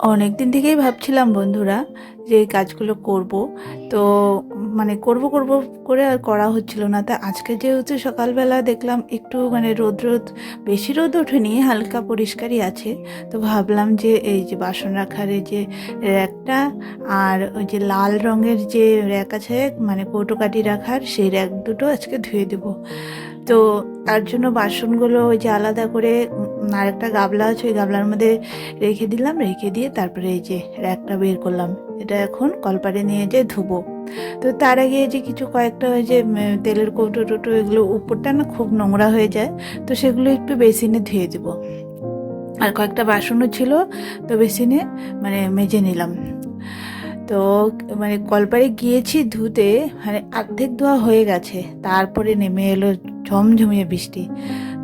অনেক দিন থেকেই ভাবছিলাম বন্ধুরা যে এই কাজগুলো করব। তো করব করব করে আর করা হচ্ছিল না। তা আজকে যেহেতু সকালবেলা দেখলাম একটু রোদ রোদ, বেশি রোদ ওঠেনি, হালকা পরিষ্কারই আছে। তো ভাবলাম যে এই যে বাসন রাখার এই যে র্যাকটা আর ওই যে লাল রঙের যে র্যাক আছে কৌটোকাটি রাখার, সেই র্যাক দুটো আজকে ধুয়ে দেবো। তো তার জন্য বাসনগুলো ওই যে আলাদা করে আরেকটা গামলা আছে, ওই গামলার মধ্যে রেখে দিলাম। রেখে দিয়ে তারপরে এই যে র্যাকটা বের করলাম, এটা এখন কলপারে নিয়ে যেয়ে ধুবো। তো তার আগে এই যে কয়েকটা ওই যে তেলের কৌটো টোটো, এগুলো উপরটা না খুব নোংরা হয়ে যায়, তো সেগুলো একটু বেসিনে ধুয়ে দেবো। আর কয়েকটা বাসনও ছিল, তো বেসিনে মেজে নিলাম। তো কলপারে গিয়েছি ধুতে, অর্ধেক ধোয়া হয়ে গেছে, তারপরে নেমে এলো ঝমঝমিয়ে বৃষ্টি।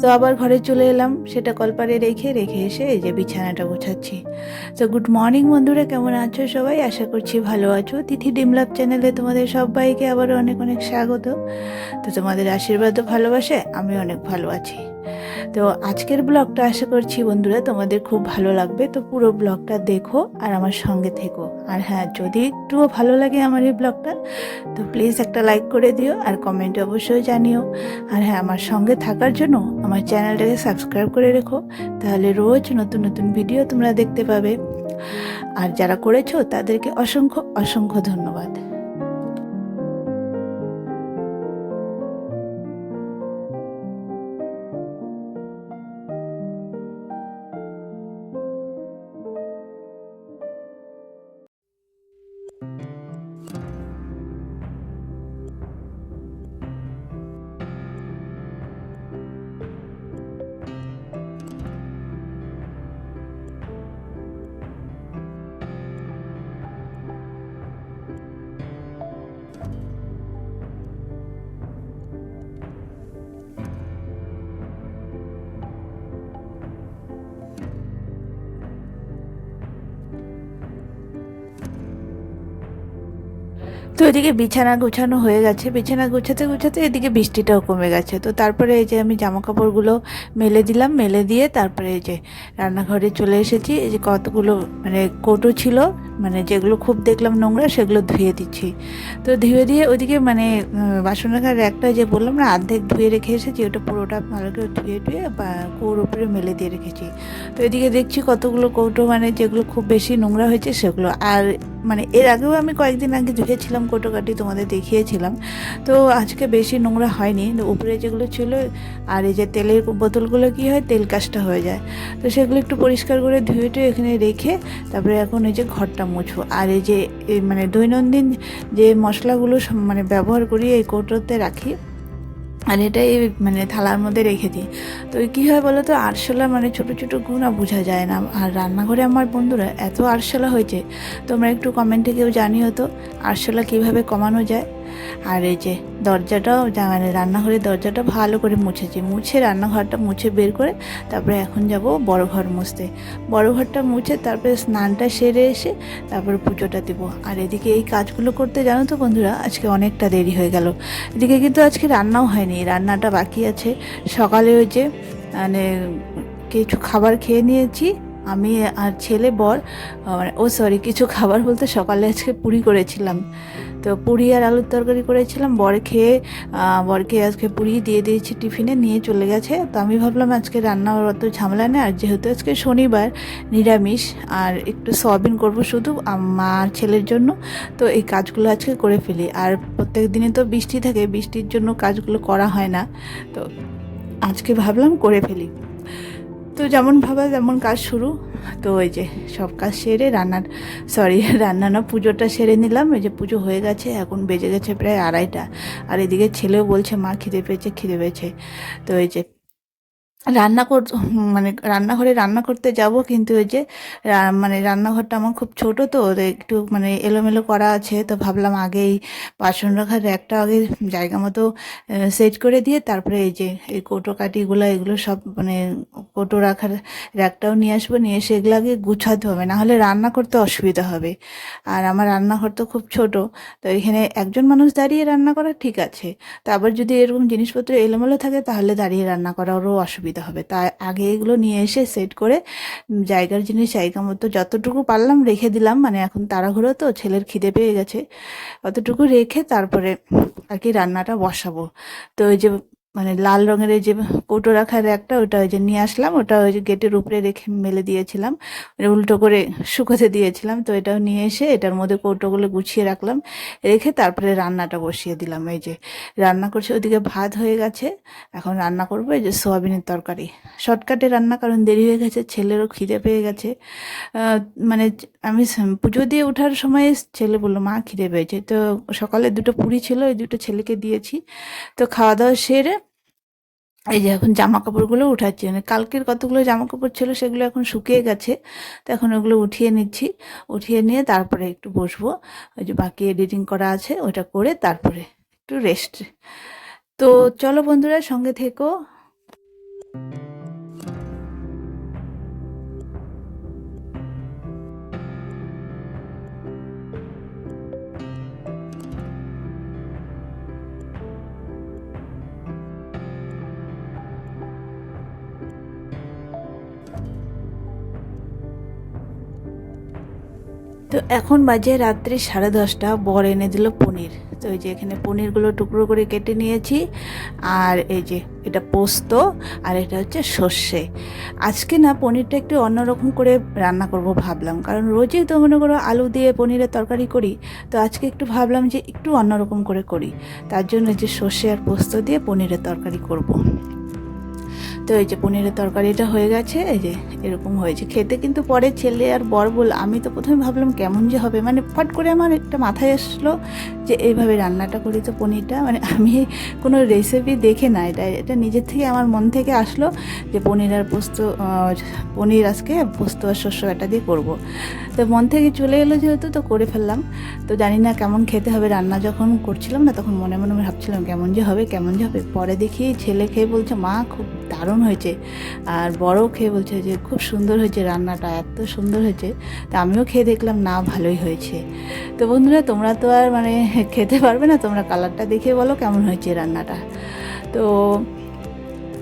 তো আবার ঘরে চলে এলাম, সেটা কলপারে রেখে রেখে এসে এই যে বিছানাটা গোছাচ্ছি। তো গুড মর্নিং বন্ধুরা, কেমন আছো সবাই? আশা করছি ভালো আছো। তিথি ডিমলাভ চ্যানেলে তোমাদের সবাইকে আবার অনেক অনেক স্বাগত। তো তোমাদের আশীর্বাদ ও ভালোবাসে আমি অনেক ভালো আছি। তো আজকের ব্লগটা আশা করছি বন্ধুরা তোমাদের খুব ভালো লাগবে। তো পুরো ব্লগটা দেখো আর আমার সঙ্গে থেকো। আর হ্যাঁ, যদি একটুও ভালো লাগে আমার এই ব্লগটা, তো প্লিজ একটা লাইক করে দিও আর কমেন্টে অবশ্যই জানিও। আর হ্যাঁ, আমার সঙ্গে থাকার জন্য আমার চ্যানেলটাকে সাবস্ক্রাইব করে রেখো, তাহলে রোজ নতুন নতুন ভিডিও তোমরা দেখতে পাবে। আর যারা করেছো তাদেরকে অসংখ্য অসংখ্য ধন্যবাদ। তো এদিকে বিছানা গোছানো হয়ে গেছে, বিছানা গোছাতে গোছাতে এদিকে বৃষ্টিটাও কমে গেছে। তো তারপরে এই যে আমি জামা কাপড়গুলো মেলে দিলাম, মেলে দিয়ে তারপরে এই যে রান্নাঘরে চলে এসেছি। এই যে কতগুলো কৌটো ছিল, যেগুলো খুব দেখলাম নোংরা, সেগুলো ধুয়ে দিচ্ছি। তো ধুয়ে দিয়ে ওইদিকে বাসন রাখার র্যাকটা যে বললাম না অর্ধেক ধুয়ে রেখে এসেছি, ওটা পুরোটা ভালো করে ধুয়ে ধুয়ে কৌর উপরে মেলে দিয়ে রেখেছি। তো এদিকে দেখছি কতগুলো কৌটো যেগুলো খুব বেশি নোংরা হয়েছে সেগুলো। আর এর আগেও আমি কয়েকদিন আগে ধুয়েছিলাম কৌটোকাটি, তোমাদের দেখিয়েছিলাম। তো আজকে বেশি নোংরা হয়নি, উপরে যেগুলো ছিল। আর এই যে তেলের বোতলগুলো কি হয়, তেল কাজটা হয়ে যায়, তো সেগুলো একটু পরিষ্কার করে ধুয়ে টুয়ে এখানে রেখে তারপরে এখন এই যে ঘরটা মুছবো। আর এই যে দৈনন্দিন যে মশলাগুলো ব্যবহার করি এই কৌটোতে রাখি, আর এটাই থালার মধ্যে রেখে দিই। তো কী হয় বলো তো, আরশোলা ছোটো ছোটো গুণা বোঝা যায় না। আর রান্নাঘরে আমার বন্ধুরা এত আরশোলা হয়েছে, তোমরা একটু কমেন্টে কেউ জানিও তো আরশোলা কীভাবে কমানো যায়। আর এই যে দরজাটাও রান্নাঘরের দরজাটা ভালো করে মুছে রান্নাঘরটা মুছে বের করে তারপরে এখন যাব বড় ঘর মুছতে। বড় ঘরটা মুছে তারপরে স্নানটা সেরে এসে তারপরে পুজোটা দেব। আর এদিকে এই কাজগুলো করতে জানো তো বন্ধুরা, আজকে অনেকটা দেরি হয়ে গেল। এদিকে কিন্তু আজকে রান্নাও হয়নি, রান্নাটা বাকি আছে। সকালে ওই যে মানে কিছু খাবার খেয়ে নিয়েছি আমি আর ছেলে বর। কিছু খাবার বলতে সকালে আজকে পুরি করেছিলাম, তো পুরি আর আলুর তরকারি করেছিলাম। বরকে আজকে পুরি দিয়ে দিয়েছি, টিফিনে নিয়ে চলে গেছে। তো আমি ভাবলাম আজকে রান্না অত ঝামেলা নেই, আর যেহেতু আজকে শনিবার নিরামিষ, আর একটু সয়াবিন করব শুধু আমার ছেলের জন্য। তো এই কাজগুলো আজকে করে ফেলি। আর প্রত্যেক দিনে তো বৃষ্টি থাকে, বৃষ্টির জন্য কাজগুলো করা হয় না, তো আজকে ভাবলাম করে ফেলি। তো যেমন ভাবা তেমন কাজ শুরু। তো ওই যে সব কাজ সেরে রান্না না, পুজোটা সেরে নিলাম। এই যে পুজো হয়ে গেছে, এখন বেজে গেছে প্রায় 2:30। আর এদিকে ছেলেও বলছে মা খিদে পেয়েছে খিদে পেয়েছে। তো এই যে রান্না কর রান্নাঘরে রান্না করতে যাব, কিন্তু ওই যে রান্নাঘরটা আমার খুব ছোট, তো ওদের একটু এলোমেলো করা আছে। তো ভাবলাম আগেই বাসন রাখার র্যাকটা আগে জায়গা মতো সেট করে দিয়ে তারপরে এই যে এই কৌটো কাঠিগুলো এগুলো সব কৌটো রাখার র্যাকটাও নিয়ে আসবো, নিয়ে এসে এগুলো আগে গুছাতে হবে, নাহলে রান্না করতে অসুবিধা হবে। আর আমার রান্নাঘর তো খুব ছোট, তো এখানে একজন মানুষ দাঁড়িয়ে রান্না করা ঠিক আছে, তো আবার যদি এরকম জিনিসপত্র এলোমেলো থাকে তাহলে দাঁড়িয়ে রান্না করারও অসুবিধা দিতে হবে। তাই আগে এগুলো নিয়ে এসে সেট করে জায়গার জিনিস জায়গা মতো যতটুকু পারলাম রেখে দিলাম, মানে এখন তাড়াহুড়ো তো, ছেলের খিদে পেয়ে গেছে, অতটুকু রেখে তারপরে আর কি রান্নাটা বসাবো। তো ওই যে মানে লাল রঙের এই যে কৌটো রাখার একটা, ওটা ওই যে নিয়ে আসলাম, ওটা ওই যে গেটের উপরে রেখে মেলে দিয়েছিলাম, মানে উল্টো করে শুকোতে দিয়েছিলাম। তো এটাও নিয়ে এসে এটার মধ্যে কৌটোগুলো গুছিয়ে রাখলাম, রেখে তারপরে রান্নাটা বসিয়ে দিলাম। এই যে রান্না করছি, ওদিকে ভাত হয়ে গেছে, এখন রান্না করবো এই যে সোয়াবিনের তরকারি। শর্টকাটে রান্না, কারণ দেরি হয়ে গেছে, ছেলেরও খিদে পেয়ে গেছে। মানে আমি পুজো দিয়ে ওঠার সময় ছেলে বললো মা খিদে পেয়েছে। তো সকালে দুটো পুরি ছিল, ওই দুটো ছেলেকে দিয়েছি। তো খাওয়া দাওয়া সেরে এই যে এখন জামা কাপড়গুলো উঠাচ্ছি, মানে কালকের কতগুলো জামা কাপড় ছিল সেগুলো এখন শুকিয়ে গেছে। তো এখন ওগুলো উঠিয়ে নিচ্ছি, উঠিয়ে নিয়ে তারপরে একটু বসবো, ওই যে বাকি এডিটিং করা আছে ওটা করে তারপরে একটু রেস্ট। তো চলো বন্ধুরা, সঙ্গে থেকো। তো এখন বাজে রাত্রি 10:30, বর এনে দিল পনির। তো এই যে এখানে পনিরগুলো টুকরো করে কেটে নিয়েছি, আর এই যে এটা পোস্ত, আর এটা হচ্ছে সর্ষে। আজকে না পনিরটা একটু অন্যরকম করে রান্না করব ভাবলাম, কারণ রোজই তো মনে করো আলু দিয়ে পনিরের তরকারি করি। তো আজকে একটু ভাবলাম যে একটু অন্যরকম করে করি, তার জন্য যে সর্ষে আর পোস্ত দিয়ে পনিরের তরকারি করব। তো এই যে পনিরের তরকারিটা হয়ে গেছে, এই যে এরকম হয়েছে খেতে। কিন্তু পরে ছেলে আর বর বল, আমি তো প্রথমে ভাবলাম কেমন যে হবে, মানে ফট করে আমার একটা মাথায় আসলো যে এইভাবে রান্নাটা করি তো পনিরটা, মানে আমি কোনো রেসিপি দেখে না, এটা এটা নিজের থেকে আমার মন থেকে আসলো যে পনির আর পোস্ত, পনির আজকে পোস্ত আর শস্য এটা দিয়ে করব। তো মন থেকে চলে এলো যেহেতু, তো করে ফেললাম। তো জানি না কেমন খেতে হবে, রান্না যখন করছিলাম না তখন মনে মনে ভাবছিলাম কেমন যে হবে, কেমন যে হবে। পরে দেখি ছেলে খেয়ে বলছে মা খুব দারুণ হয়েছে, আর বড়ও খেয়ে বলছে যে খুব সুন্দর হয়েছে, রান্নাটা এত সুন্দর হয়েছে। তো আমিও খেয়ে দেখলাম না, ভালোই হয়েছে। তো বন্ধুরা, তোমরা তো আর মানে খেতে পারবে না, তোমরা কালারটা দেখে বলো কেমন হয়েছে রান্নাটা। তো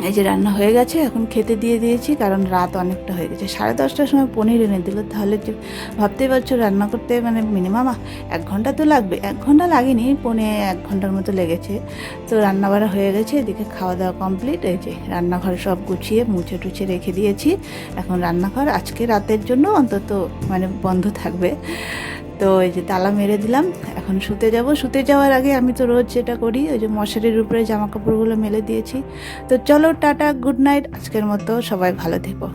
এই যে রান্না হয়ে গেছে, এখন খেতে দিয়ে দিয়েছি, কারণ রাত অনেকটা হয়ে গেছে। 10:30টার সময় পনির এনে দিল, তাহলে যে ভাবতেই পারছো রান্না করতে মানে মিনিমাম 1 ঘন্টা তো লাগবে। 1 ঘন্টা লাগেনি, 1.5 ঘন্টার মতো লেগেছে। তো রান্না বাড়া হয়ে গেছে, এদিকে খাওয়া দাওয়া কমপ্লিট। এই যে রান্নাঘর সব গুছিয়ে মুছে টুছে রেখে দিয়েছি। এখন রান্নাঘর আজকে রাতের জন্য অন্তত মানে বন্ধ থাকবে। তো এই যে তালা মেরে দিলাম, এখন শুতে যাব। শুতে যাওয়ার আগে আমি তো রোজ যেটা করি, ওই যে মশারির উপরে জামা কাপড়গুলো মেলে দিয়েছি। তো চলো টাটা, গুড নাইট, আজকের মতো সবাই ভালো থেকো।